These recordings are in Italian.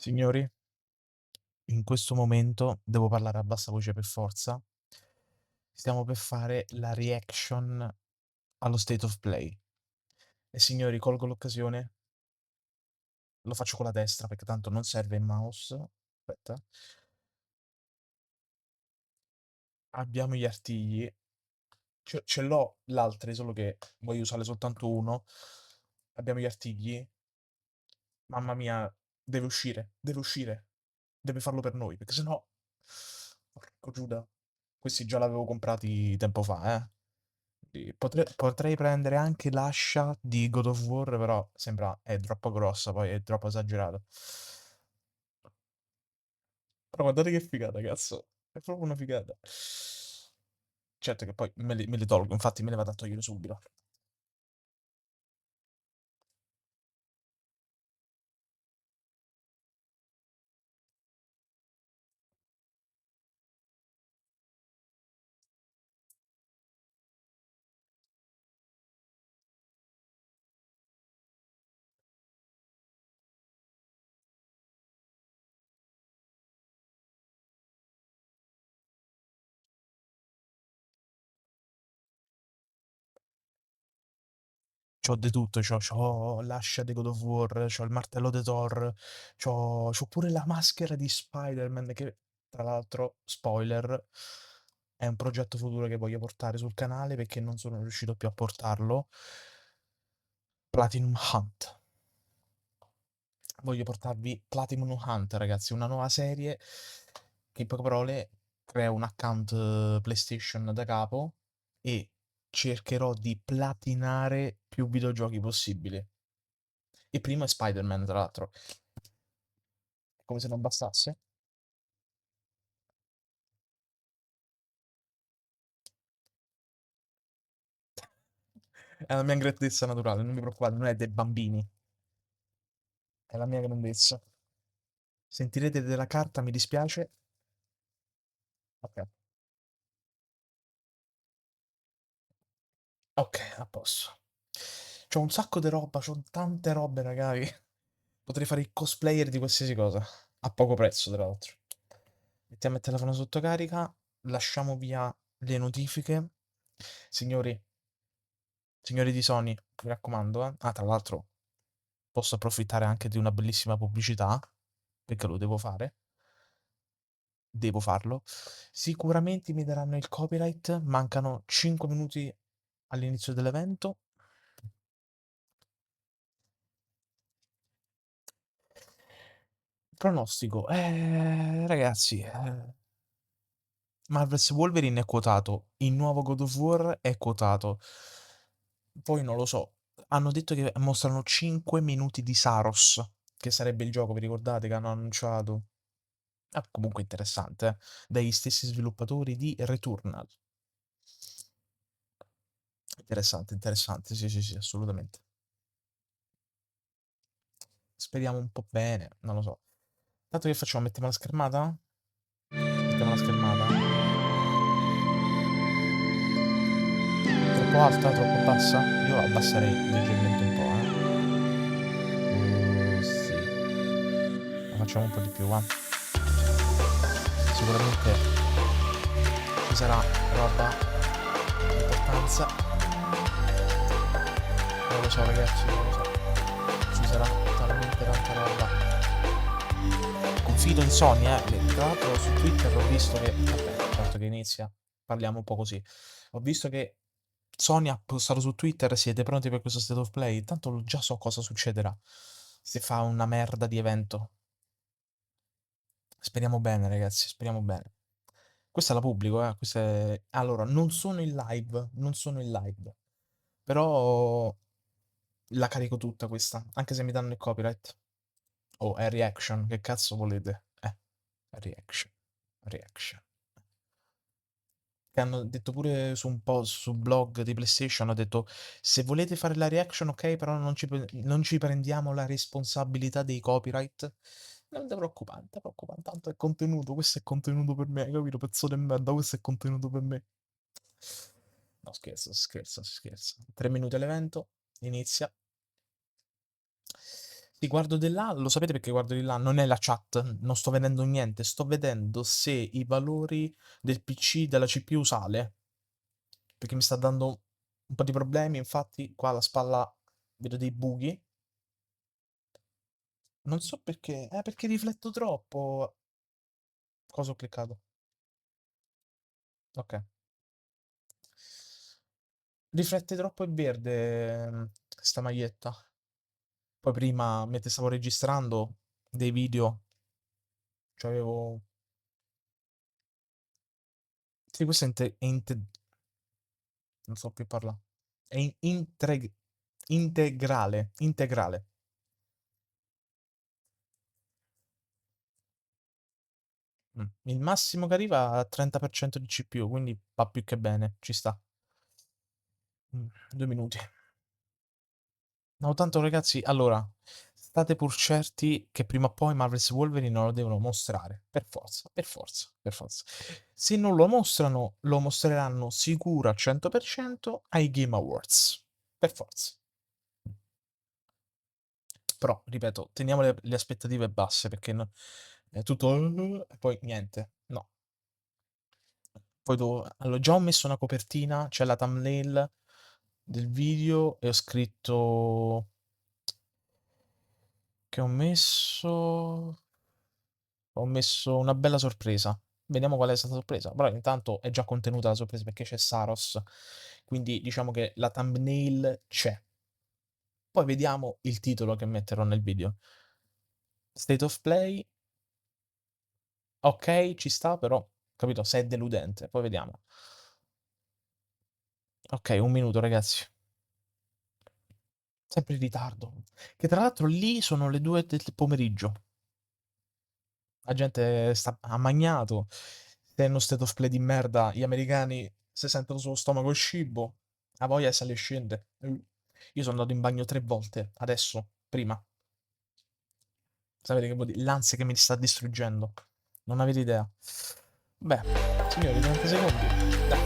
Signori, in questo momento devo parlare a bassa voce per forza. Stiamo per fare la reaction allo State of Play. E signori, colgo l'occasione, lo faccio con la destra perché tanto non serve il mouse. Aspetta. Abbiamo gli artigli. Ce l'ho l'altro, solo che voglio usare soltanto uno. Abbiamo gli artigli. Mamma mia, deve uscire, deve uscire. Deve farlo per noi, perché sennò... Porco Giuda. Questi già l'avevo comprati tempo fa, eh. Potrei prendere anche l'ascia di God of War, però sembra è troppo grossa, poi è troppo esagerato. Però guardate che figata, cazzo. È proprio una figata. Certo che poi me li tolgo, infatti me le vado a togliere subito. C'ho di tutto, c'ho l'ascia di God of War, c'ho il martello di Thor, c'ho pure la maschera di Spider-Man che, tra l'altro, spoiler, è un progetto futuro che voglio portare sul canale perché non sono riuscito più a portarlo. Platinum Hunt. Voglio portarvi Platinum Hunt, ragazzi, una nuova serie che in poche parole crea un account PlayStation da capo e cercherò di platinare più videogiochi possibili. Il primo è Spider-Man, tra l'altro. Come se non bastasse. È la mia grandezza naturale, non vi preoccupate, non è dei bambini, è la mia grandezza. Sentirete della carta, mi dispiace. Ok, ok, a posto. C'ho un sacco di roba, c'ho tante robe, ragazzi. Potrei fare il cosplayer di qualsiasi cosa, a poco prezzo, tra l'altro. Mettiamo il telefono sotto carica, lasciamo via le notifiche. Signori, signori di Sony, mi raccomando, eh. Ah, tra l'altro, posso approfittare anche di una bellissima pubblicità, perché lo devo fare. Devo farlo. Sicuramente mi daranno il copyright, mancano 5 minuti all'inizio dell'evento. Pronostico, ragazzi, Marvel's Wolverine è quotato, il nuovo God of War è quotato. Poi non lo so. Hanno detto che mostrano 5 minuti di Saros, che sarebbe il gioco, vi ricordate che hanno annunciato? Ah, comunque interessante, eh? Dagli stessi sviluppatori di Returnal. Interessante, interessante, sì, sì, sì, assolutamente. Speriamo un po' bene, non lo so. Tanto che facciamo? Mettiamo la schermata? Mettiamo la schermata? Troppo alta, troppo bassa? Io la abbasserei leggermente un po', eh. Sì. La facciamo un po' di più, va. Sicuramente ci sarà roba di importanza. Non lo so, ragazzi, non lo so. Ci sarà talmente tanta roba. Confido in Sony, eh. Tra l'altro su Twitter ho visto che... Vabbè, certo che inizia. Parliamo un po' così. Ho visto che Sony ha postato su Twitter, siete pronti per questo State of Play? Tanto già so cosa succederà. Se fa una merda di evento. Speriamo bene, ragazzi, speriamo bene. Questa la pubblico, eh. Allora, non sono in live, non sono in live. Però la carico tutta questa, anche se mi danno il copyright. Oh, è reaction, che cazzo volete? È reaction, reaction. Che hanno detto pure su un po' su blog di PlayStation, hanno detto se volete fare la reaction, ok, però non ci prendiamo la responsabilità dei copyright. Non ti preoccupare, non ti preoccupare, tanto è contenuto, questo è contenuto per me, capito? Pezzo di merda, questo è contenuto per me. No, scherzo, scherzo, scherzo. 3 minuti all'evento, inizia. Sì, guardo di là, lo sapete perché guardo di là? Non è la chat, non sto vedendo niente, sto vedendo se i valori del PC, della CPU sale, perché mi sta dando un po' di problemi, infatti qua alla spalla vedo dei buchi, non so perché, perché rifletto troppo. Cosa ho cliccato? Ok. Riflette troppo il verde, sta maglietta. Poi prima, mentre stavo registrando dei video, c'avevo... Sì, questo non so più parlare. È integrale, integrale. Il massimo che arriva a 30% di CPU, quindi va più che bene, ci sta. 2 minuti. No, tanto ragazzi, allora, state pur certi che prima o poi Marvel's Wolverine non lo devono mostrare, per forza, per forza, per forza. Se non lo mostrano, lo mostreranno sicuro al 100% ai Game Awards, per forza. Però, ripeto, teniamo le aspettative basse perché è tutto e poi niente, no. Poi allora, già ho messo una copertina, c'è la thumbnail del video e ho scritto che ho messo una bella sorpresa. Vediamo qual è stata la sorpresa. Però intanto è già contenuta la sorpresa perché c'è Saros. Quindi diciamo che la thumbnail c'è. Poi vediamo il titolo che metterò nel video. State of Play. Ok, ci sta, però, capito, se è deludente. Poi vediamo. Ok, 1 minuto, ragazzi. Sempre in ritardo. Che tra l'altro lì sono le 2 del pomeriggio. La gente ha magnato. Se è uno state of play di merda, gli americani si sentono sullo stomaco il cibo. La voglia sale e scende. Io sono andato in bagno 3 volte, adesso, prima. Sapete che vuol dire? L'ansia che mi sta distruggendo. Non avete idea. Beh, signori, 30 secondi. Dai,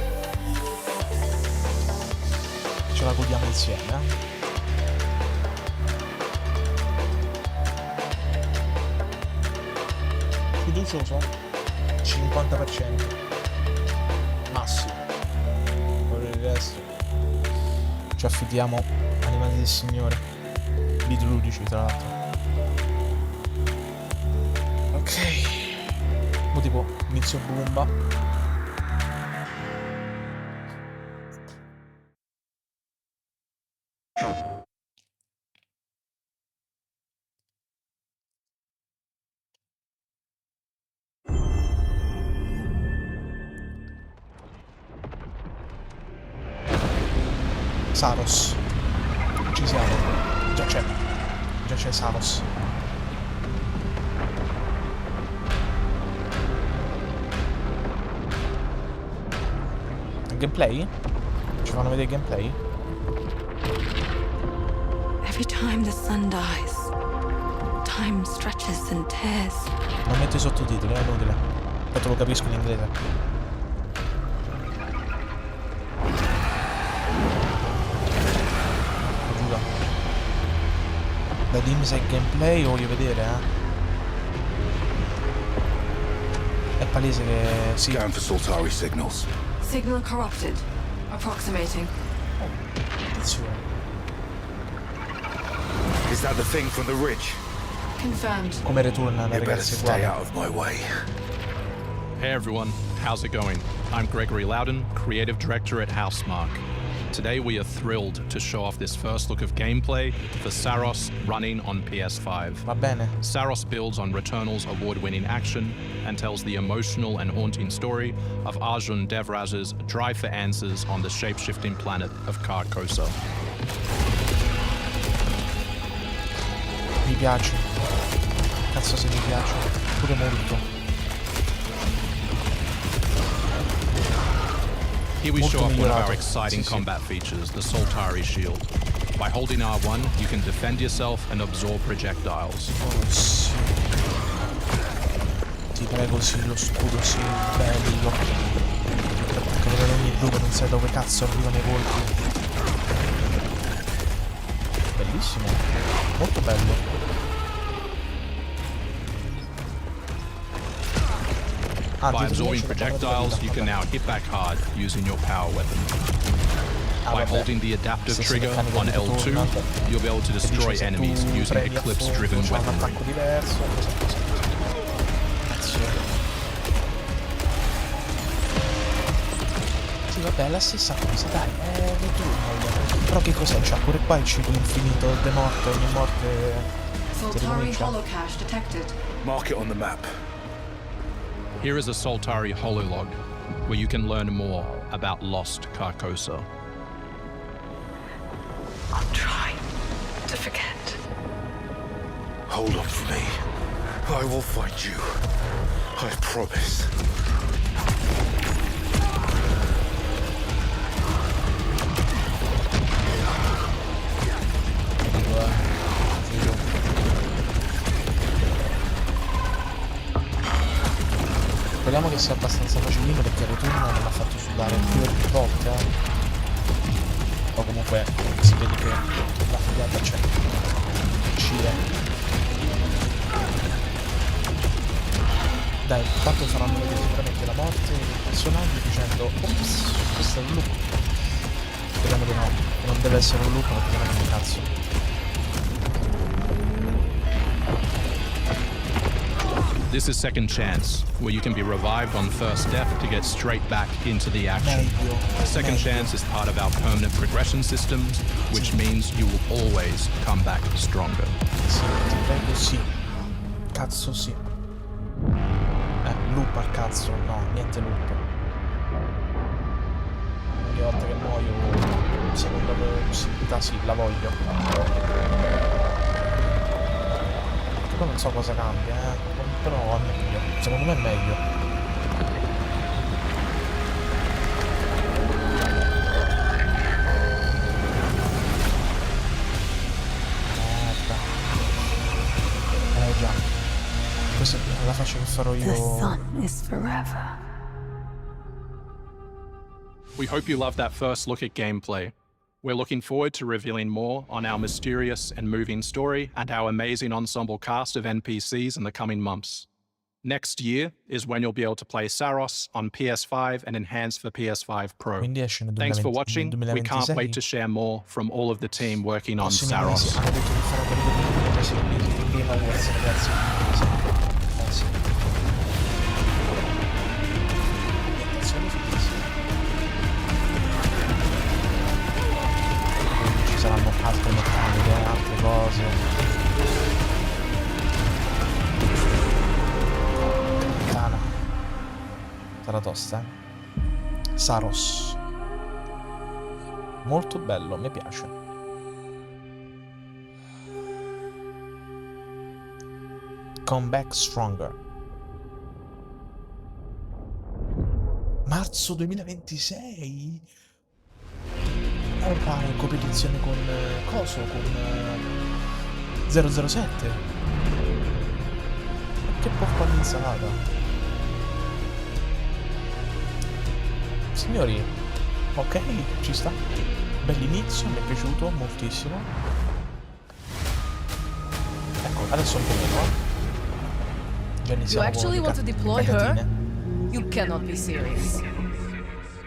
ce la godiamo insieme, eh. Fiducioso? 50%. Massimo. Per il resto ci affidiamo alle mani del Signore. Videoludici, tra l'altro. Ok. Mo tipo inizio bomba. Saros. Ci siamo. Già c'è. Già c'è Saros. Gameplay? Ci fanno vedere gameplay? Every time the sun dies, time stretches and tears. Non metto i sottotitoli, è inutile. Tanto lo capisco in inglese. Giuro. Dai, dimmi se è gameplay o voglio vedere, È palese che sì. Scan for Soltari signals. Signal corrupted. Approximating. Attenzione. Is that the thing from the ridge? Confirmed. Come ritorna You le better ragazze stay qua? out of my way. Hey everyone, how's it going? I'm Gregory Loudon, Creative Director at Housemarque. Today we are thrilled to show off this first look of gameplay for Saros running on PS5. Va bene. Saros builds on Returnal's award-winning action and tells the emotional and haunting story of Arjun Devraj's drive for answers on the shape-shifting planet of Carcosa. Mi piace. Cazzo se mi piace. Pure molto. Here we Molto show off one of migliorato. our exciting Sì, sì. combat features, the Soltari shield. By holding R1, you can defend yourself and absorb projectiles. Oh sì. Ti prego, sì, lo scudo, sì, bello. Attaccalo per ogni buco, non sai dove cazzo arrivano i colpi. Bellissimo. Molto bello. Ah, By dietro di me absorbing c'è la barra della projectiles, vita, you can vabbè. now hit back hard using your power weapon. Ah, By vabbè. holding the adaptive Stessa trigger meccanica on di L2, Return, you'll be able to che dice destroy se enemies tu using premi a fondo eclipse-driven c'è un weaponry. attacco diverso. Cos'è? Cazzo. Sì, vabbè, è la stessa cosa, dai, è Return. Però che cos'è? C'ha pure qua il ciclo infinito, de morte, ogni morte si Soltari ricomincia. holocache detected. Mark it on the map. Here is a Soltari hololog, where you can learn more about lost Carcosa. I'll try to forget. Hold on for me. I will find you. I promise. Speriamo che sia abbastanza facilino perché Return non l'ha fatto sudare più volte, o comunque si vede che la figata c'è. Dai, tanto faranno vedere sicuramente la morte dei personaggi dicendo ops, questo è un loop. Speriamo di no, che non deve essere un loop perché sennò non mi cazzo. This is Second Chance, where you can be revived on first death to get straight back into the action. Meglio. Second Chance is part of our permanent progression systems, which means you will always come back stronger. Sì, ti prego, sì. Cazzo sì. Loop al cazzo, no, niente loop. Ogni volta che muoio, seconda possibilità, sì, la voglio. Però non so cosa cambia, però è meglio. Secondo me è meglio. Merda. Già. Questa la faccio che farò The io. sun is forever. We hope you loved that first look at gameplay. We're looking forward to revealing more on our mysterious and moving story and our amazing ensemble cast of NPCs in the coming months. Next year is when you'll be able to play Saros on PS5 and enhanced for PS5 Pro. Quindi esce nel Thanks for 2020 watching. nel We can't 2026. wait to share more from all of the team working on Prossimi mesi. Saros. Hanno detto che faranno vedere i prossimi mesi di Game Awards, ragazzi. Sì. Ambientazione fighissima. Ci saranno altre meccaniche, altre cose. Puttana. Sarà tosta, eh? Saros. Molto bello, mi piace. Come back stronger. Marzo 2026. Vai in competizione con Coso, con 007. Che porca d'insalata. Signori, ok, ci sta. Bell'inizio, mi è piaciuto moltissimo. Ecco, adesso un po' meno. Già You iniziamo actually con want to deploy her? cagatine. You cannot be serious.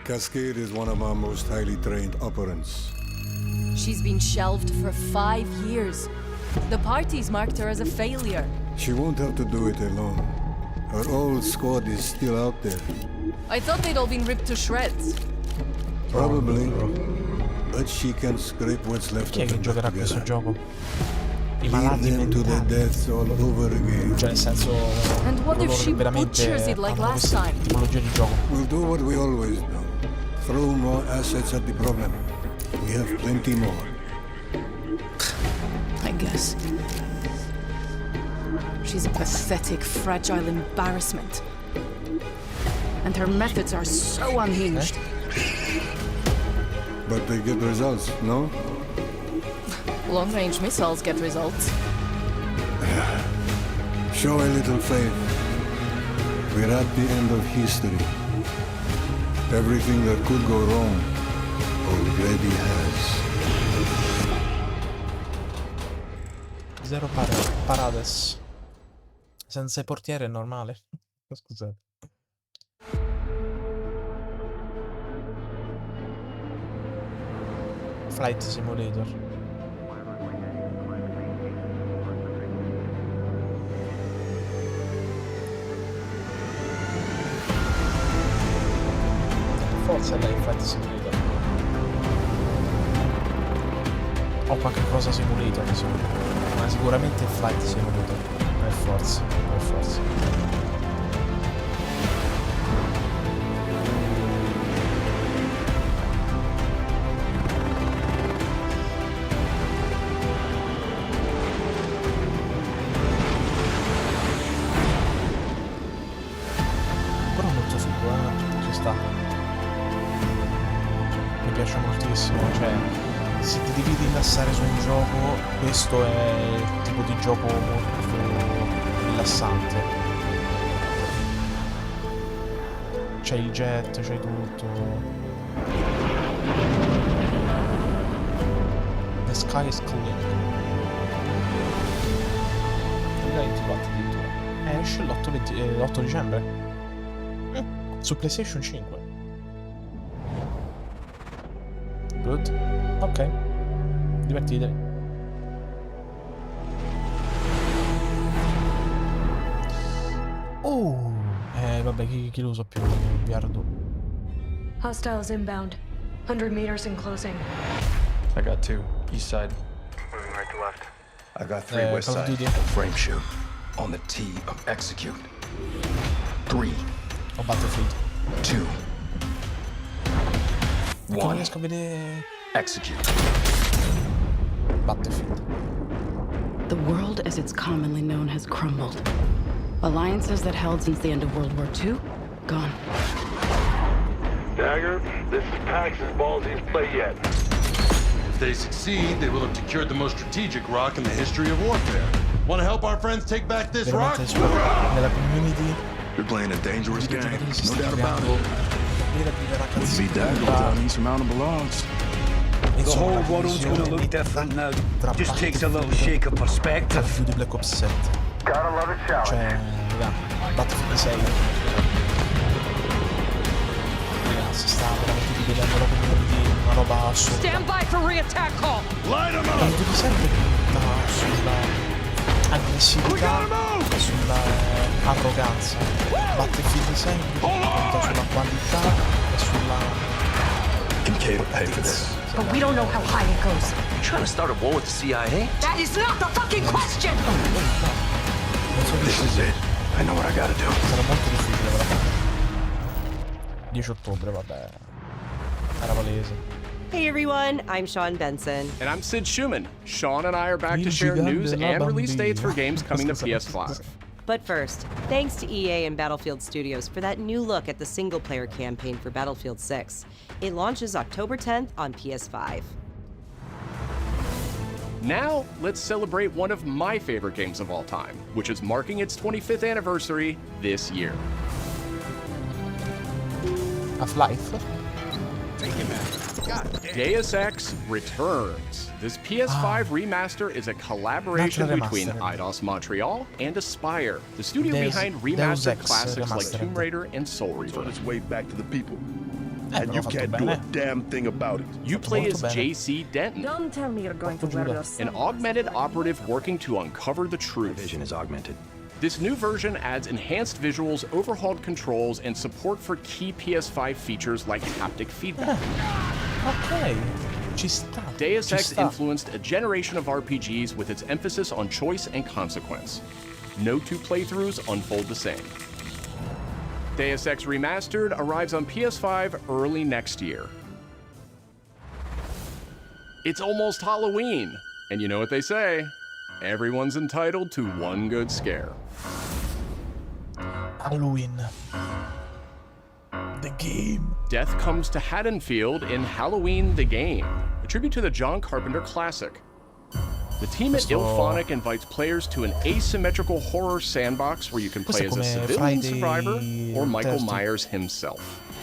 Cascade is one of our most highly trained operants. She's been shelved for 5 years. The parties marked her as a failure. She won't have to do it alone. Her old squad is still out there. I thought they'd all been ripped to shreds. Probably. But she can scrape what's left Chi è of che them giocherà a together. questo gioco? I Lead malati them to their mentali. deaths all over again. Cioè, nel senso, And what if coloro she che veramente butchers it like hanno last questa time? tipologia di gioco. We'll do what we always do. Throw more assets at the problem. We have plenty more. I guess. She's a pathetic, fragile embarrassment. And her methods are so unhinged. But they get results, no? Long-range missiles get results. Show a little faith. We're at the end of history. Everything that could go wrong already has. Zero parades. Senza i portiere è normale. Scusate. Flight Simulator. Forza dai, Flight Simulator. O qualche cosa simulator, insomma. Ma sicuramente Flight Simulator. Per forza, per forza. Però molto figo, ci sta. Mi piace moltissimo, cioè se ti devi rilassare su un gioco, questo è il tipo di gioco molto rilassante. C'è il jet, c'è tutto. The sky is clean. 2024 addirittura. Esce l'8 dicembre. Su PlayStation 5. Good. Ok. Divertitevi. Oh! Vabbè, chi lo usa più? Biardo. Hostiles inbound. 100 meters and closing. I got 2. East side. Moving right to left. I got 3 west Call of side. Duty. Frame shoot. On the T of execute. 3, O Battlefield. 2, Che non 1. riesco a vedere Execute. Battlefield. The world as it's commonly known has crumbled. Alliances that held since the end of World War II, gone. Dagger, this is Pax's ballsiest play yet. If they succeed, they will have secured the most strategic rock in the history of warfare. Want to help our friends take back this rock? Veramente nella community You're playing a dangerous di game. giocatori si No sta doubt about creando it. vera di Wouldn't be Dagger ragazzini without insurmountable odds. The whole world's gonna look different now. Just takes a little shake of perspective. di Black Ops 7. Gotta love it, challenge. Cioè, raga, Battlefield 6. Raga, si sta veramente dividendo la community, una roba assurda. Stand by for re-attack call. Light 'em Non up! devi sempre puntare sulla aggressività, sulla arroganza. Battlefield 6 punta sulla qualità e sulla... Kincaid will pay for this. But we don't know how high it goes. You trying to start a war with the CIA? That is not the fucking question! Non so This is it. I know what I gotta do. sarà molto difficile però. 10 ottobre, vabbè. Era palese. Hey everyone, I'm Sean Benson. And I'm Sid Schumann. Sean and I are back to Il share gigante news della and release bambina. dates for games coming to PS5. But first, thanks to EA and Battlefield Studios for that new look at the single-player campaign for Battlefield 6. It launches October 10th on PS5. Now, let's celebrate one of my favorite games of all time, which is marking its 25th anniversary this year. Half-Life? Deus Ex returns. This PS5 remaster is a collaboration Natural between remastered. Eidos Montreal and Aspire, the studio Deus behind Ex remastered classics like remastered. Tomb Raider and Soul Reaver. On its way back to the people. Però And you fatto can't do bene. a damn thing about it. You play molto as bene. JC Denton, Don't tell me you're going to Porco wear Giuda. your an augmented operative working to uncover the truth. Vision is augmented. This new version adds enhanced visuals, overhauled controls, and support for key PS5 features like haptic feedback. Ok. Ci sta. Deus ci Ex sta. influenced a generation of RPGs with its emphasis on choice and consequence. No two playthroughs unfold the same. Deus Ex Remastered arrives on PS5 early next year. It's almost Halloween, and you know what they say, everyone's entitled to one good scare. Halloween. The game. Death comes to Haddonfield in Halloween the Game, a tribute to the John Carpenter classic. The team at Questo- Ilphonic invites players to an asymmetrical horror sandbox where you can Questo play è as a come civilian Friday survivor or Michael 13. Myers himself.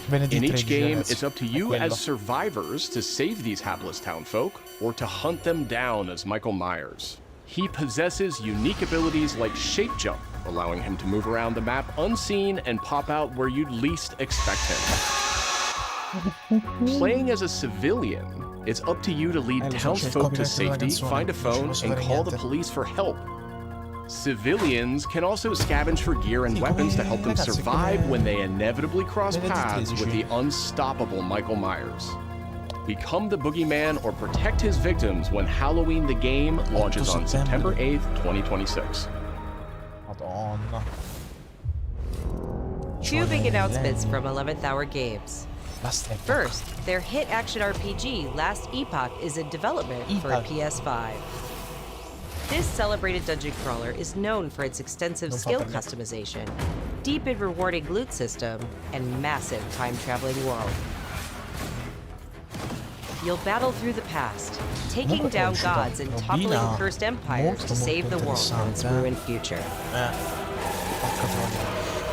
Venerdì In each 13, game, ragazzi. it's up to È you quello. as survivors to save these hapless townfolk or to hunt them down as Michael Myers. He possesses unique abilities like shape jump, allowing him to move around the map unseen and pop out where you'd least expect him. Playing as a civilian, It's up to you to lead townsfolk to safety, find a phone, and call the police for help. Civilians can also scavenge for gear and weapons to help them survive when they inevitably cross paths with the unstoppable Michael Myers. Become the boogeyman or protect his victims when Halloween the Game launches on September 8th, 2026. Madonna. Two big announcements from 11th Hour Games. First, their hit action RPG Last Epoch is in development for a PS5. This celebrated dungeon crawler is known for its extensive skill customization, deep and rewarding loot system, and massive time-traveling world. You'll battle through the past, taking down gods and toppling cursed empires to save the world from its ruined future.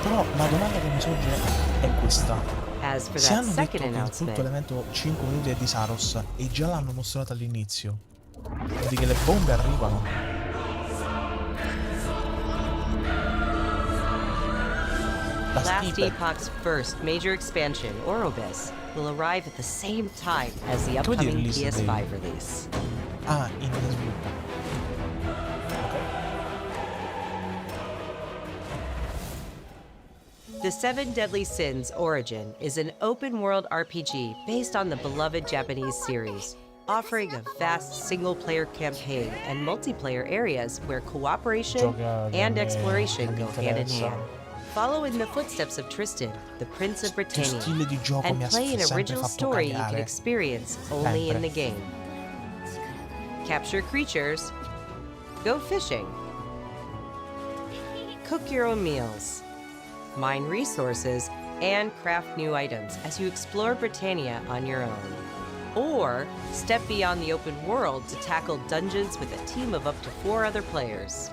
Però la domanda che mi sorge è questa. As for Se that hanno second detto che il announcement, tutto l'evento 5 minuti è di Saros e già l'hanno mostrato all'inizio, vuol dire che le bombe arrivano. Last Epoch's first major expansion, Orobis, will arrive at the same time as the upcoming PS5 release. Ah, in sviluppo. The Seven Deadly Sins Origin is an open-world RPG based on the beloved Japanese series, offering a vast single-player campaign and multiplayer areas where cooperation and exploration go hand in hand. Follow in the footsteps of Tristan, the Prince of Britannia, and play an original story you can experience only in the game. Capture creatures, go fishing, cook your own meals, mine resources, and craft new items as you explore Britannia on your own. Or step beyond the open world to tackle dungeons with a team of up to 4 other players.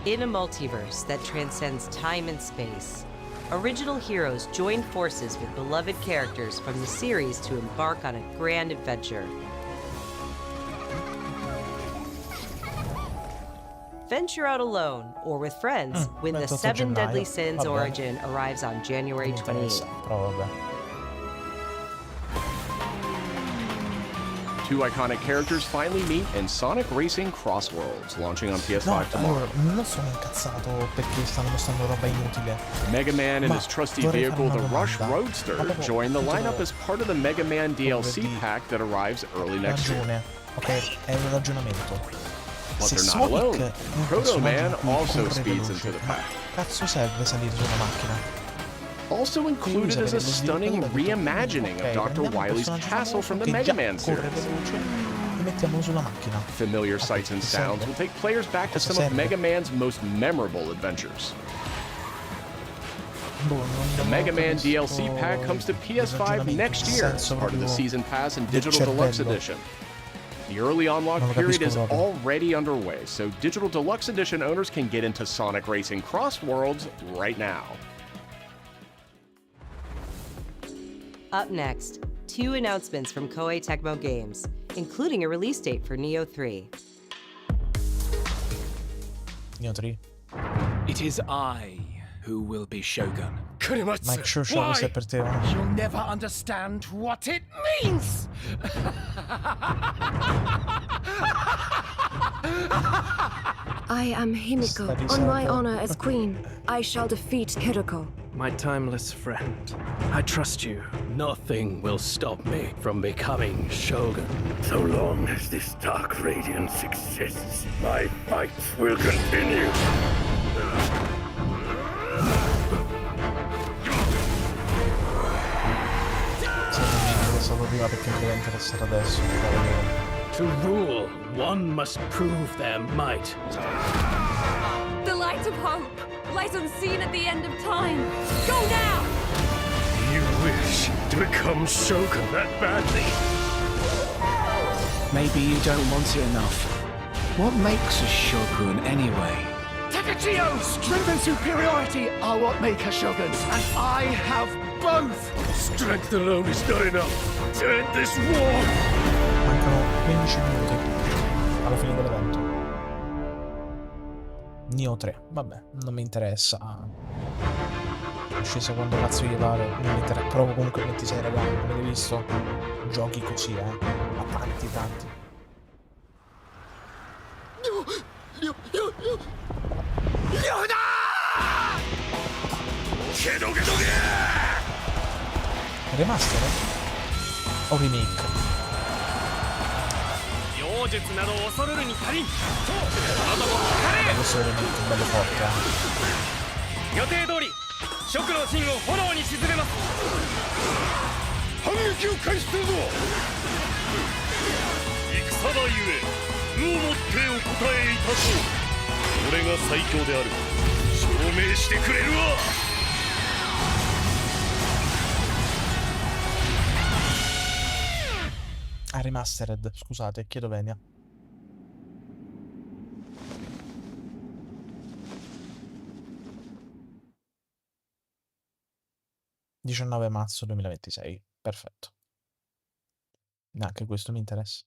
In a multiverse that transcends time and space, original heroes join forces with beloved characters from the series to embark on a grand adventure. Venture out alone or with friends when the Seven Deadly Sins Origin arrives on January 28th. Two iconic characters finally meet in Sonic Racing Crossworlds, launching on PS5 tomorrow. Non sono incazzato perché stanno mostrando roba inutile. Mega Man and his trusty vehicle, the Rush Roadster, join the lineup as part of the Mega Man DLC pack that arrives early next year. Ok, è un ragionamento. But they're not alone. Proto Man also speeds into the pack. Cazzo serve salire su una macchina? Also included is a stunning reimagining of Dr. Wily's castle from the Mega Man series. Familiar sights and sounds will take players back to some of Mega Man's most memorable adventures. The Mega Man DLC pack comes to PS5 next year as part of the Season Pass and Digital Deluxe Edition. The early unlock period is already underway, so Digital Deluxe Edition owners can get into Sonic Racing Crossworlds right now. Up next, 2 announcements from Koei Tecmo Games, including a release date for Nioh 3. Nioh 3? It is I who will be Shogun. Mike Sure questo è per te. You'll never understand what it means! I am Himiko. On my honor as queen, I shall defeat Hiroko. My timeless friend, I trust you. Nothing will stop me from becoming Shogun. So long as this dark radiance exists, my fights will continue. To rule, one must prove their might. The light of hope lies unseen at the end of time. Go now! You wish to become Shogun that badly? Maybe you don't want it enough. What makes a Shogun anyway? Takachio! Strength and superiority are what make a Shogun, and I have both! Strength alone is not enough to end this war! Mancano 15 minuti alla fine dell'evento. Nioh 3, vabbè, non mi interessa. scesa quando cazzo gli pare, non mi interessa, però comunque 26 regali, come hai visto, giochi così, ma tanti. Remaster? O remake? Questo è un remake bello forte, 予定通り蜀の陣を炎に沈めます。反撃を開始するぞ。戦場ゆえ武をもってお答えいたそう。俺が最強である証明してくれるわ。Ah, remastered, scusate, chiedo venia. «19 marzo 2026», perfetto. Anche questo mi interessa.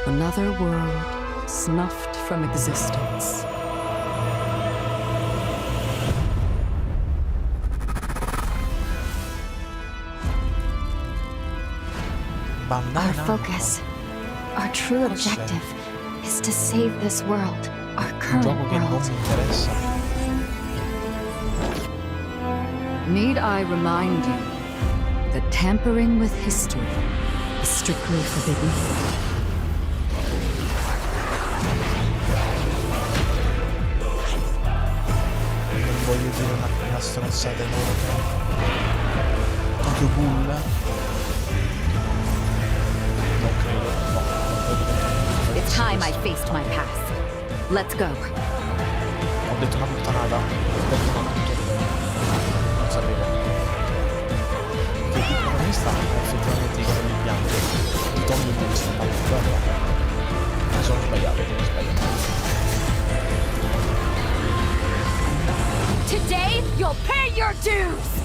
Another world snuffed from existence. Our focus, our true objective, is to save this world, our current world. Need I remind you that tampering with history is strictly forbidden? Non voglio dire una stronzata enorme. Tokyo Ghoul. It's time I faced my past. Let's go. Ho detto una puttanata. Non sapevo. Che il protagonista ha effettivamente i capelli bianchi. Di Tommy Wilson, guarda. Mi sono sbagliato, Today, you'll pay your dues!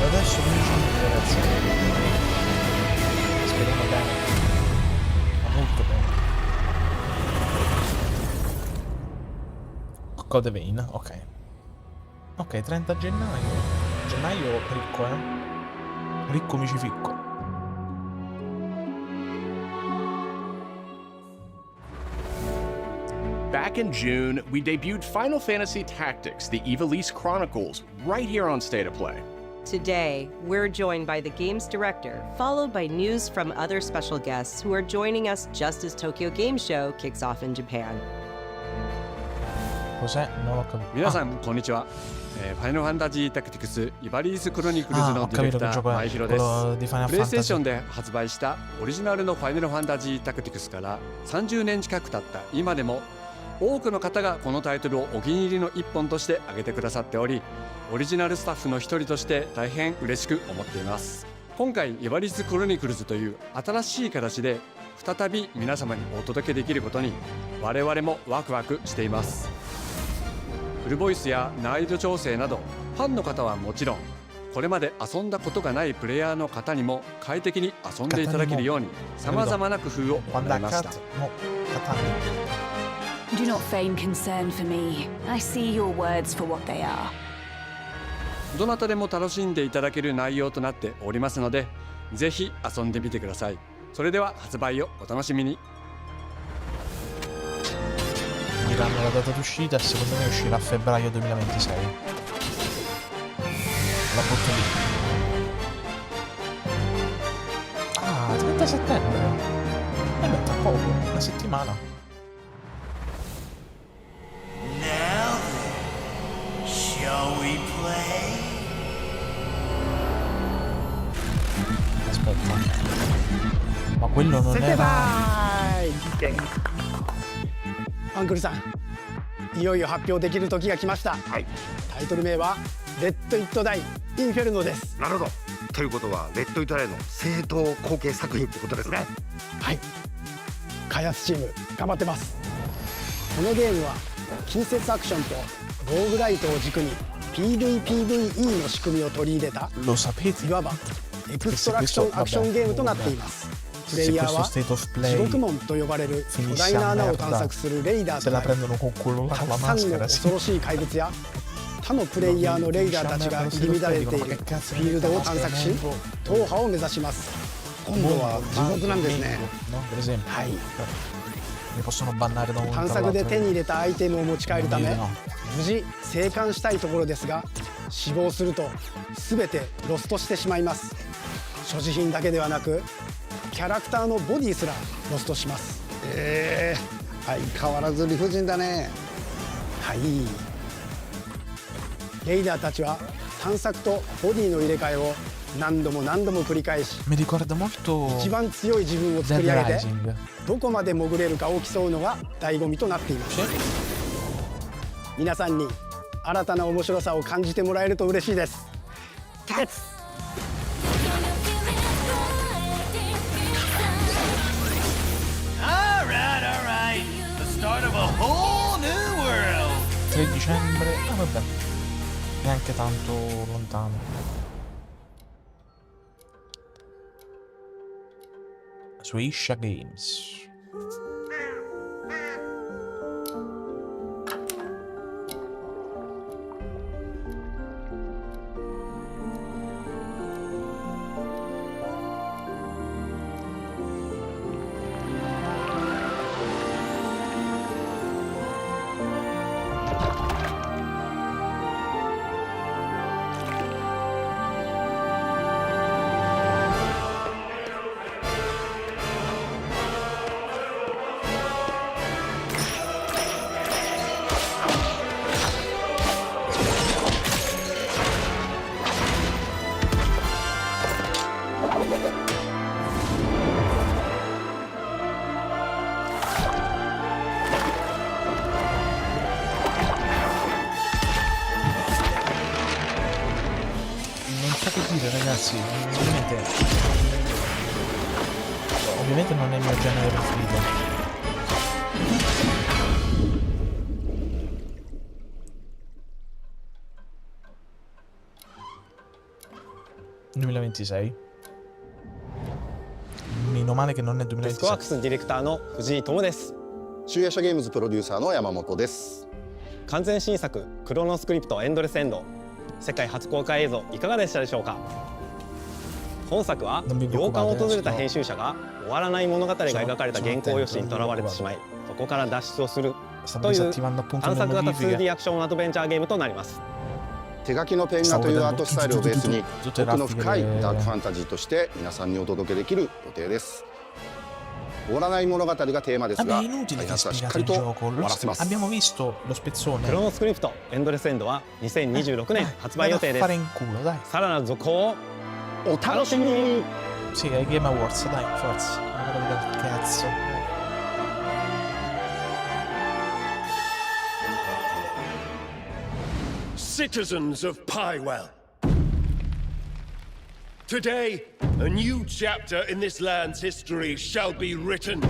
Adesso cominciamo ragazzi. Speriamo bene. Ma molto bene. Code Vein, ok. Ok, 30 gennaio. Gennaio ricco, Ricco mi ci ficco. Back in June, we debuted Final Fantasy Tactics: The Ivalice Chronicles right here on State of Play. Today, we're joined by the game's director, followed by news from other special guests who are joining us just as Tokyo Game Show kicks off in Japan. Cos'è? Non ho capito. 皆さんこんにちは。ファイナルファンタジータクティクスイバリースクロニクルズのディレクター前広です。プレイステーションで発売したオリジナルのファイナルファンタジータクティクスから30年近く経った今でも多くの方がこのタイトルをお気に入りの一本として挙げてくださっており、オリジナルスタッフの一人として大変嬉しく思っています。今回イバリースクロニクルズという新しい形で再び皆様にお届けできることに我々もワクワクしています。フルボイスや難易度調整などファンの方はもちろん、これまで遊んだことがないプレイヤーの方にも快適に遊んでいただけるようにさまざまな工夫を行いました。Do not feign concern for me. I see your words for what they are. どなたでも楽しんでいただける内容となっておりますので、ぜひ遊んでみてください。それでは発売をお楽しみに。Diranno la data d'uscita e secondo me uscirà a febbraio 2026. La butto lì. Ah, 30 settembre. Beh, tra poco, una settimana. Now then, shall we play? Aspetta. Ma quello non era... アンクルさん、いよいよ発表できる時が来ました。はい。タイトル名はレッド・イット・ダイ・インフェルノです。なるほど。ということはレッド・イット・ダイの正統後継作品ってことですね。はい。開発チーム頑張ってます。このゲームは近接アクションとローグライトを軸に PVPVE の仕組みを取り入れたいわばエクストラクションアクションゲームとなっています。プレイヤーは地獄門と呼ばれる巨大な穴を探索するレイダーとなり、たくさんの恐ろしい怪物や他のプレイヤーのレイダーたちが入り乱れているフィールドを探索し、踏破を目指します。今度は地獄なんですね。はい。探索で手に入れたアイテムを持ち帰るため無事生還したいところですが、死亡すると全てロストしてしまいます。所持品だけではなくキャラクターのボディすらロストします。相変わらず理不尽だね。はい。レイダーたちは探索とボディの入れ替えを何度も何度も繰り返し、一番強い自分を作り上げてどこまで潜れるかを競うのが醍醐味となっています。皆さんに新たな面白さを感じてもらえると嬉しいです。立つ。Alright. The start of a whole new world. 3 dicembre, vabbè, neanche tanto lontano. Su Isha Games. Ragazzi, ovviamente non è il mio genere preferito. ...2026 meno male che non è 2026. スコアックスディレクターの藤井智です。集夜社ゲームズプロデューサーの山本です。完全新作クロノスクリプトエンドレスエンド、世界初公開映像いかがでしたでしょうか。本作は洋館を訪れた編集者が終わらない物語が描かれた原稿用紙にとらわれてしまい、そこから脱出をするという探索型 2D アクションアドベンチャーゲームとなります。手書きのペン画というアートスタイルをベースに奥の深いダークファンタジーとして皆さんにお届けできる予定です。終わらない物語がテーマですが、開発はしっかりと終わらせます。Abbiamo visto lo spezzone. クロノスクリプトエンドレスエンドは2026年発売予定です。さらなる続報をお楽しみに。Sì, ai Game Awards, dai, forza. Una roba del cazzo. Citizens of Pywell. Today, a new chapter in this land's history shall be written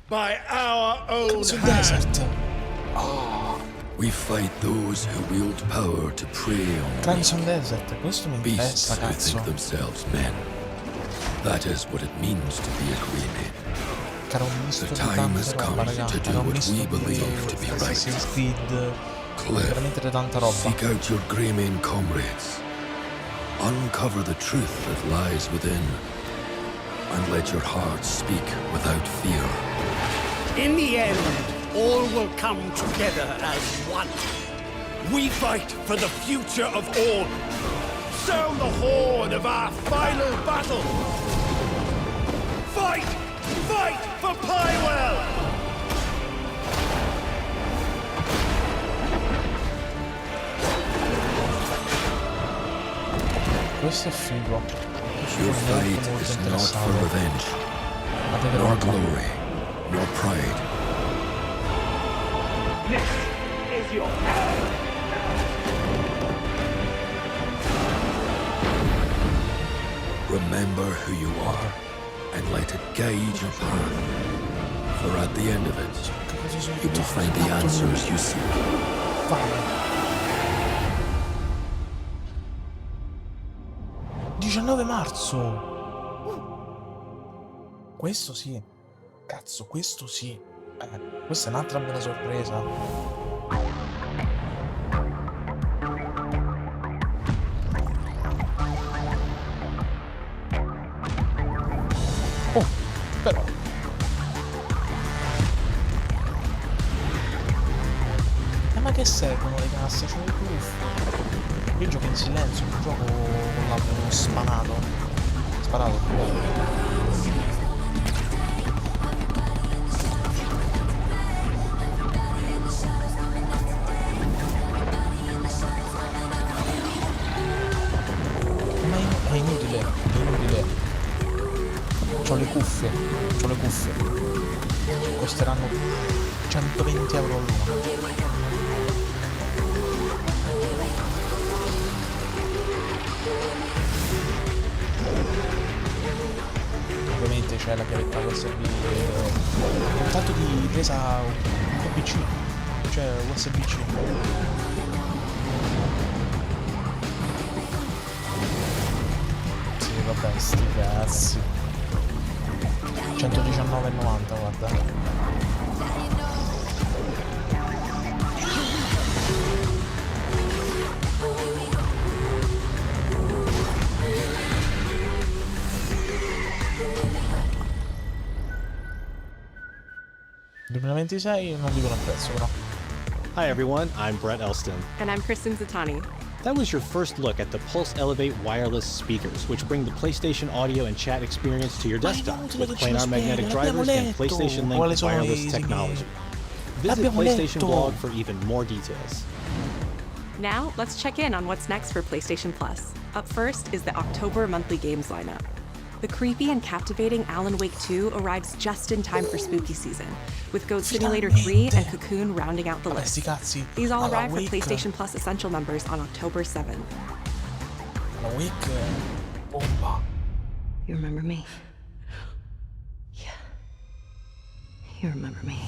by our own hand. We fight those who wield power to prey on Crimson Desert, questo mi interessa, beasts who cazzo. think themselves men. That is what it means to be a Grey. The time has come to do what we believe to be right. Cliff, seek out your Greymane comrades. Uncover the truth that lies within, and let your heart speak without fear. In the end, all will come together as one. We fight for the future of all. Sound the horn of our final battle. Fight! Fight for Pywell! Questo è figo. Your fight is not for revenge, nor glory, nor pride. This is your hour. Remember who you are, and let it guide your path. For at the end of it, you will find the answers you seek. 19 marzo. questo sì. Cazzo, questo sì. Questa è un'altra bella sorpresa. Oh, però. Ma che servono le casse? C'ho le cuffie. Io gioco in silenzio, non gioco con l'audio spanato. Sparato, è inutile, è inutile. C'ho le cuffie, costeranno 120 euro all'uno. Ovviamente c'è la chiavetta USB, contatto di presa USB-C, cioè USB-C. Vabbè, sti cazzi. 119,90, guarda. $2026 non dicono il prezzo però. Hi everyone, I'm Brett Elston. And I'm Kristen Zatani. That was your first look at the Pulse Elevate wireless speakers, which bring the PlayStation audio and chat experience to your desktop with planar magnetic drivers and PlayStation Link wireless technology. Visit PlayStation blog for even more details. Now, let's check in on what's next for PlayStation Plus. Up first is the October monthly games lineup. The creepy and captivating Alan Wake 2 arrives just in time for spooky season, with Goat Simulator 3 and Cocoon rounding out the list. These all arrive for PlayStation Plus Essential members on October 7th. Alan Wake, bomba. You remember me? Yeah. You remember me.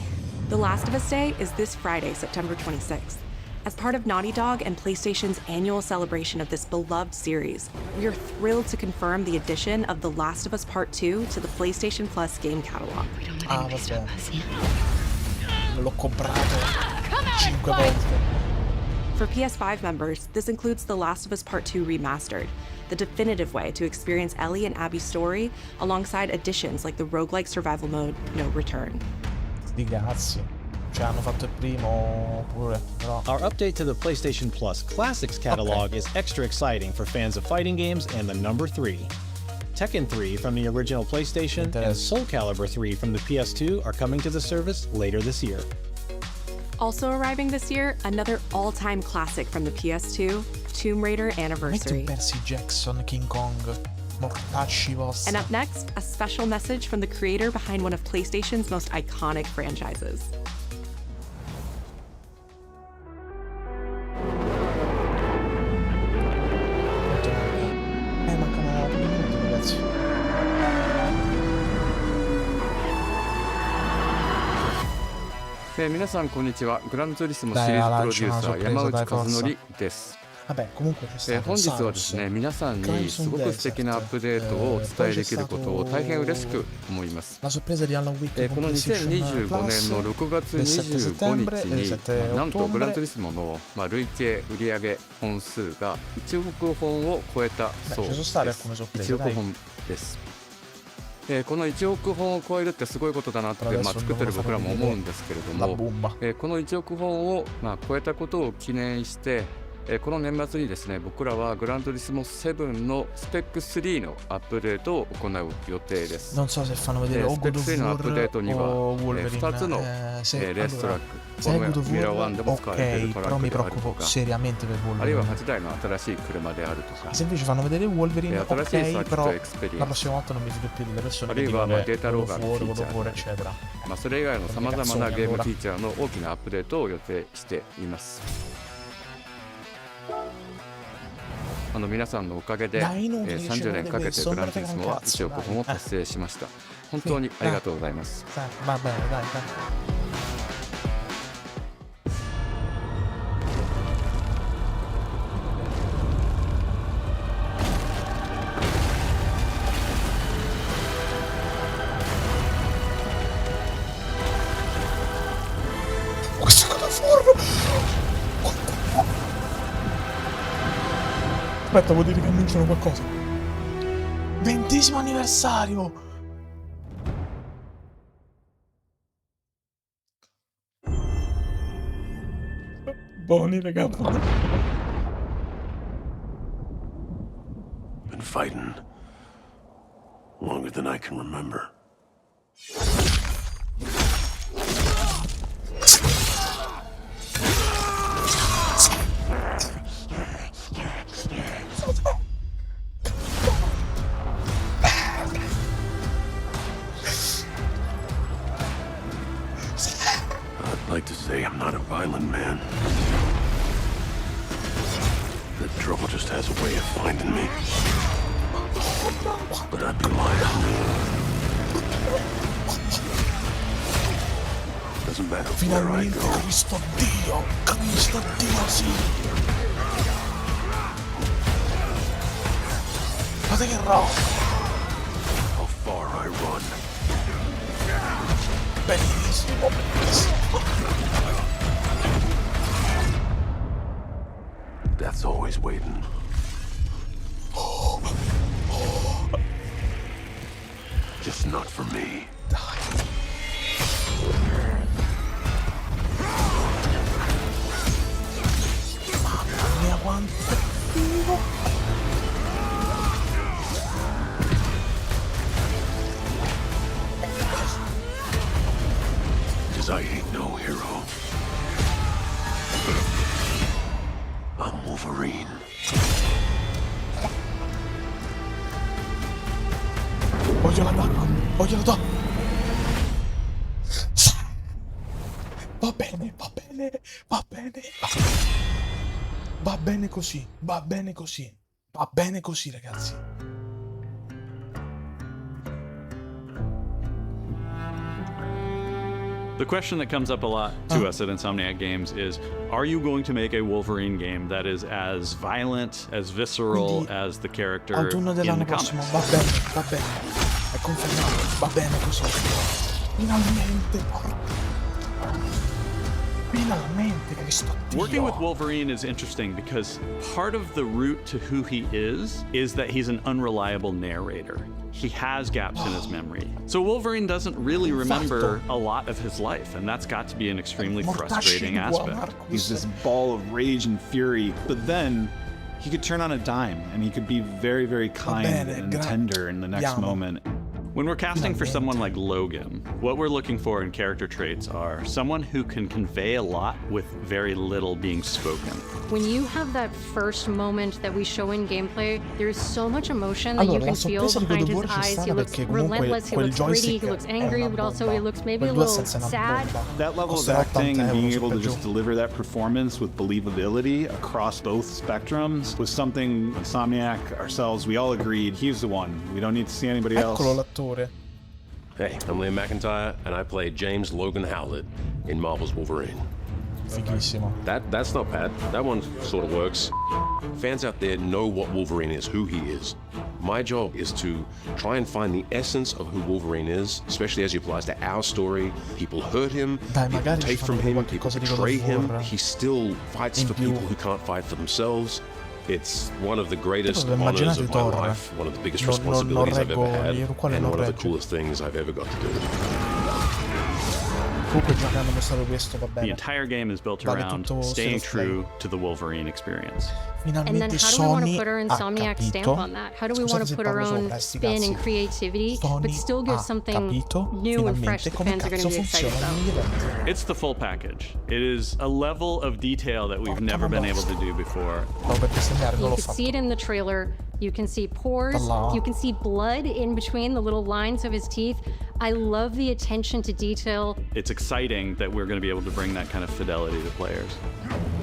The Last of Us Day is this Friday, September 26th. As part of Naughty Dog and PlayStation's annual celebration of this beloved series, we are thrilled to confirm the addition of The Last of Us Part 2 to the PlayStation Plus game catalog. Vabbè. L'ho comprato 5 volte. For PS5 members, this includes The Last of Us Part 2 Remastered, the definitive way to experience Ellie and Abby's story, alongside additions like the roguelike survival mode No Return. Sti cazzi. Cioè hanno fatto il primo pure, però. Our update to the PlayStation Plus Classics catalog is extra exciting for fans of fighting games and the number 3. Tekken 3 from the original PlayStation and Soul Calibur 3 from the PS2 are coming to the service later this year. Also arriving this year, another all-time classic from the PS2, Tomb Raider Anniversary. Percy Jackson, King Kong, mortacci vostri. And up next, a special message from the creator behind one of PlayStation's most iconic franchises. Mancano 2 minuti, ragazzi.皆さんこんにちは。グランツーリスモシリーズプロデューサー山内和則です。本日はですね、皆さんにすごく素敵なアップデートをお伝えできることを大変嬉しく思います。この2025年の6月25日になんとグランツーリスモの累計売上本数が1億本を超えたそうです。1億本です。この1億本を超えるってすごいことだなって、作ってる僕らも思うんですけれども、この1億本を超えたことを記念して、この年末にですね、僕らはグラントリスモ7のスペック3のアップデートを行う予定です。スペック3のアップデートには2つのレーストラック、このミラー1でも使われているトラックであるとか、あるいは8台の新しい車であるとか、新しいサーキットエクスペリエンス、あるいはデータローガーのフィーチャー、それ以外のさまざまなゲームフィーチャーの大きなアップデートを予定しています。皆さんのおかげで30年かけてグランツーリスモは1億本を達成しました。本当にありがとうございます。Aspetta, vuol dire che annunciano qualcosa. 20° anniversario! Buoni, raga. Been fighting longer than I can remember. I'd like to say I'm not a violent man. The trouble just has a way of finding me. But I'd be lying. Doesn't matter where I Finalmente, go. Cristo Dio, sì. Guarda che roba. How far I run. Bellissimo, bellissimo. Death's always waiting. Just not for me. Mamma mia, quanto è figo. Cause I ain't no hero. I'm Wolverine. Voglio la donna, voglio la donna. Va bene, va bene, va bene. Va bene così, va bene così. Va bene così, ragazzi. The question that comes up a lot to us at Insomniac Games is, are you going to make a Wolverine game that is as violent, as visceral as the character Autunno in dell'anno the prossimo, comics? va bene, va bene. È confermato, va bene così. Finalmente. Finalmente, Cristo Dio. Working with Wolverine is interesting because part of the route to who he is that he's an unreliable narrator. He has gaps in his memory. So Wolverine doesn't really remember a lot of his life, and that's got to be an extremely frustrating aspect. He's this ball of rage and fury, but then he could turn on a dime and he could be very, very kind and tender in the next moment. When we're casting for someone like Logan, what we're looking for in character traits are someone who can convey a lot with very little being spoken. When you have that first moment that we show in gameplay, there's so much emotion that you can feel behind his eyes. He looks relentless, he looks gritty, he looks angry, but also he looks maybe a little sad. That level of acting and being able to just deliver that performance with believability across both spectrums was something Insomniac, ourselves, we all agreed he's the one. We don't need to see anybody else. Hey, I'm Liam McIntyre, and I play James Logan Howlett in Marvel's Wolverine. Fighissimo. That's not bad. That one sort of works. Fans out there know what Wolverine is, who he is. My job is to try and find the essence of who Wolverine is, especially as he applies to our story. People hurt him, people take from him, people betray him. He still fights for people who can't fight for themselves. It's one of the greatest honors of my life, one of the biggest responsibilities I've ever had, and one of the coolest things I've ever got to do. The entire game is built around staying true to the Wolverine experience. And then how do we want to put our Insomniac stamp on that? How do we want to put our own spin and creativity, but still give something new and fresh that fans are going to be excited about? It's the full package. It is a level of detail that we've never been able to do before. You can see it in the trailer. You can see pores. You can see blood in between the little lines of his teeth. I love the attention to detail. It's exciting that we're going to be able to bring that kind of fidelity to players.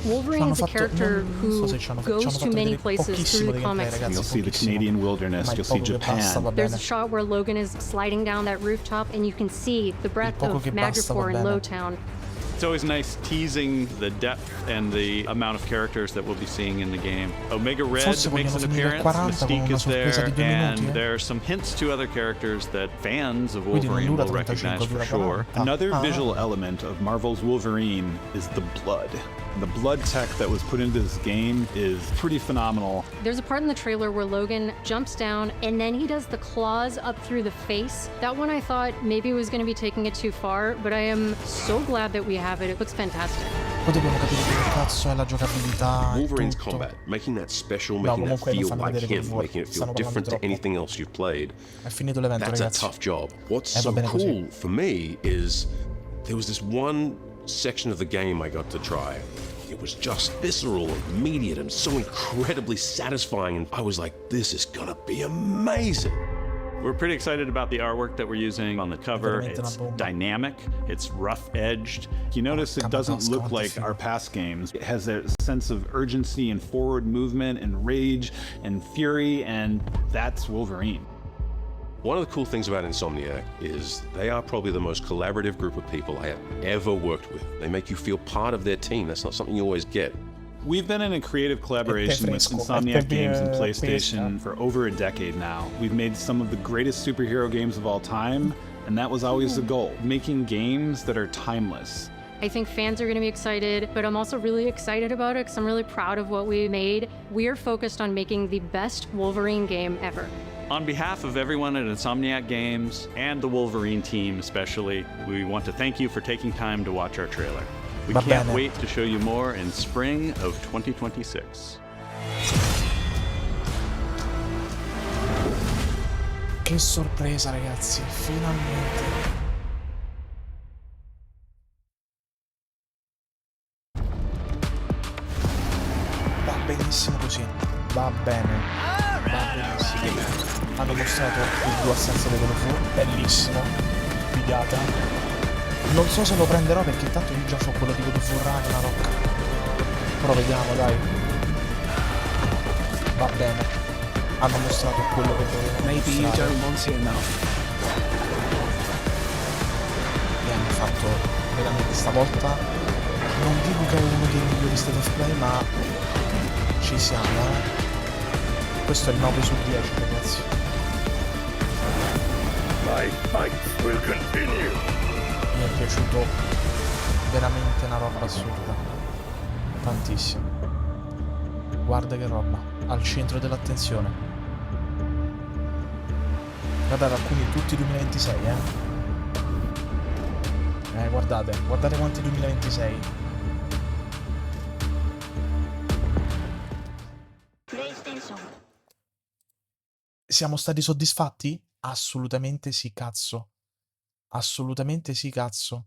Wolverine is a character who goes to many places through the comics. You'll see the Canadian wilderness, you'll see Japan. There's a shot where Logan is sliding down that rooftop and you can see the breath of Madripoor in Lowtown. It's always nice teasing the depth and the amount of characters that we'll be seeing in the game. Omega Red makes an appearance, Mystique is there, and there are some hints to other characters that fans of Wolverine will recognize for sure. Another visual element of Marvel's Wolverine is the blood. The blood tech that was put into this game is pretty phenomenal. There's a part in the trailer where Logan jumps down and then he does the claws up through the face. That one I thought maybe was going to be taking it too far, but I am so glad that we have it. It looks fantastic. Wolverine's combat, making that special, making that feel like him, making it feel different to anything else you've played. That's a tough job. What's so cool for me is there was this one section of the game I got to try. It was just visceral, immediate, and so incredibly satisfying, and I was like, this is gonna be amazing. We're pretty excited about the artwork that we're using on the cover. It's dynamic, it's rough-edged. You notice it doesn't look like our past games. It has a sense of urgency and forward movement and rage and fury, and that's Wolverine. One of the cool things about Insomniac is they are probably the most collaborative group of people I have ever worked with. They make you feel part of their team. That's not something you always get. We've been in a creative collaboration with Insomniac Games and PlayStation for over a decade now. We've made some of the greatest superhero games of all time, and that was always the goal, making games that are timeless. I think fans are going to be excited, but I'm also really excited about it because I'm really proud of what we made. We are focused on making the best Wolverine game ever. On behalf of everyone at Insomniac Games and the Wolverine team especially, we want to thank you for taking time to watch our trailer. We can't wait to show you more in spring of 2026. Che sorpresa, ragazzi, finalmente. Va benissimo così, va bene. Hanno mostrato il DualSense Level 4, bellissimo, figata. Non so se lo prenderò perché intanto io già ho quello di God of War Ragnarok. Però vediamo, dai. Va bene. Hanno mostrato quello che dovevano Maybe you don't want it enough. E hanno fatto veramente stavolta. Non dico che è uno dei migliori state of play, ma ci siamo, Questo è il 9 su 10, ragazzi. My fight will continue. Mi è piaciuto veramente una roba assurda. Tantissimo. Guarda che roba. Al centro dell'attenzione. Guardate, alcuni tutti 2026, guardate quanti 2026. Siamo stati soddisfatti? Assolutamente sì, cazzo. Assolutamente sì, cazzo.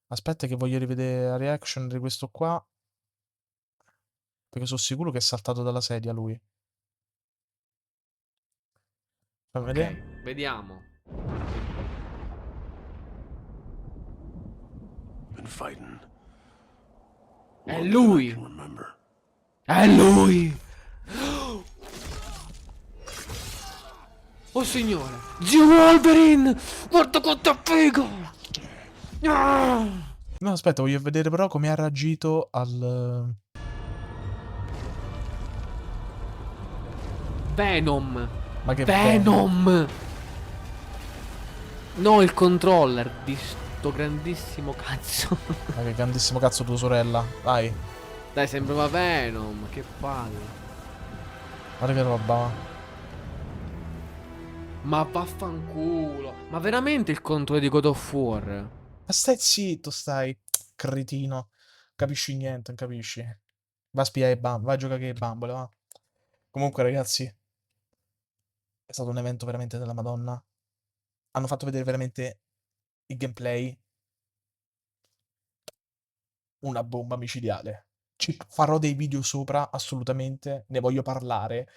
Aspetta che voglio rivedere la reaction di questo qua. Perché sono sicuro che è saltato dalla sedia lui. Fammi vedere. Vediamo. È lui! È lui! Oh signore! Zio Wolverine! Guarda quanto è figo! No, aspetta, voglio vedere però come ha reagito al... Venom! Ma che Venom! No, il controller di sto grandissimo cazzo. Ma che grandissimo cazzo tua sorella. Dai. Dai, sembrava Venom, che palle. Guarda che roba. Ma vaffanculo. Ma veramente il controllo di God of War? Ma stai zitto, stai. Cretino. Capisci niente, non capisci. Va a spiare vai a giocare che bambole, va. Comunque, ragazzi, è stato un evento veramente della Madonna. Hanno fatto vedere veramente il gameplay. Una bomba micidiale. Ci farò dei video sopra, assolutamente. Ne voglio parlare.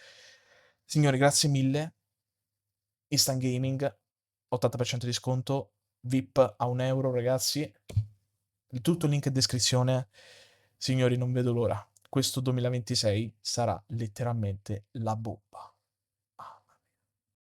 Signori, grazie mille. Instant Gaming, 80% di sconto. VIP a €1, ragazzi. Tutto il link in descrizione. Signori, non vedo l'ora. Questo 2026 sarà letteralmente la bomba.